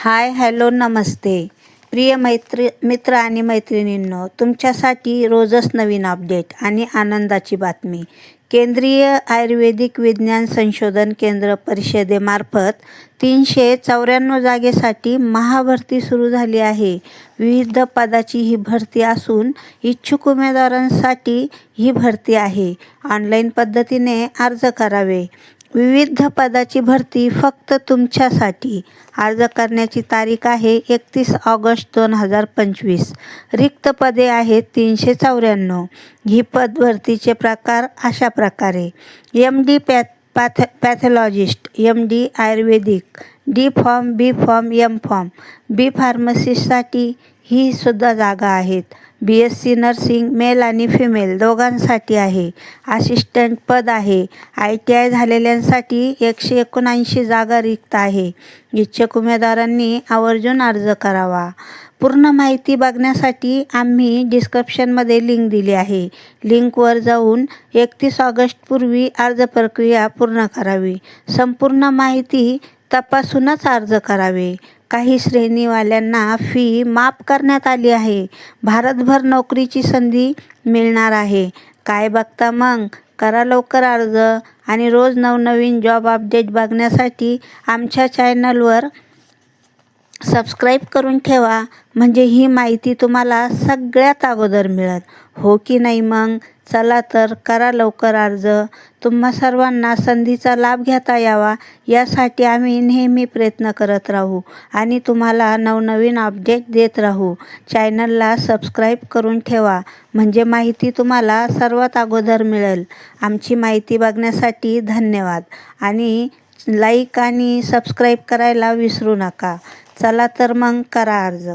Hi hello नमस्ते प्रिय मित्र आणि मैत्रिणींनो, तुमच्यासाठी रोजच नवीन अपडेट आणि आनंदाची बातमी. केंद्रीय आयुर्वेदिक विज्ञान संशोधन केंद्र परिषदेमार्फत 394 जागेसाठी महाभरती सुरू झाली आहे. विविध पदाची ही भरती असून इच्छुक उमेदवारांसाठी ही भरती आहे. ऑनलाईन पद्धतीने अर्ज करावे. विविध पदाची भरती फक्त तुमच्यासाठी. अर्ज करण्याची तारीख आहे 31 ऑगस्ट 2025. रिक्त पदे आहेत 394. ही पदभरतीचे प्रकार अशा प्रकारे: MD pathologist, MD Ayurvedic, D pharm, B pharm, M pharm. B फार्मसिस्टसाठी ही सुद्धा जागा आहेत. BSc नर्सिंग मेल आणि फिमेल दोघांसाठी आहे. असिस्टंट पद आहे. ITI झालेल्यांसाठी 179 जागा रिक्त आहे. इच्छुक उमेदवारांनी आवर्जून अर्ज करावा. पूर्ण माहिती बघण्यासाठी आम्ही डिस्क्रिप्शनमध्ये लिंक दिली आहे. लिंकवर जाऊन 31 ऑगस्टपूर्वी अर्ज प्रक्रिया पूर्ण करावी. संपूर्ण माहिती तपासूनच अर्ज करावे. काही श्रेणीवाल्यांना फी माफ करण्यात आली आहे. भारतभर नोकरीची संधी मिळणार आहे. काय बघता मग? करा लवकर अर्ज आणि रोज नवनवीन जॉब अपडेट बघण्यासाठी आमच्या चॅनलवर सबस्क्राईब करून ठेवा, म्हणजे ही माहिती तुम्हाला सगळ्यात अगोदर मिळेल. हो की नाही मग? चला तर करा लवकर अर्ज. तुम्हा सर्वांना संधीचा लाभ घेता यावा यासाठी आम्ही नेहमी प्रयत्न करत राहू आणि तुम्हाला नवनवीन अपडेट देत राहू. चॅनलला सबस्क्राईब करून ठेवा, म्हणजे माहिती तुम्हाला सर्वात अगोदर मिळेल. आमची माहिती बघण्यासाठी धन्यवाद आणि लाईक आणि सबस्क्राईब करायला विसरू नका. चला तर मग करा अर्ज.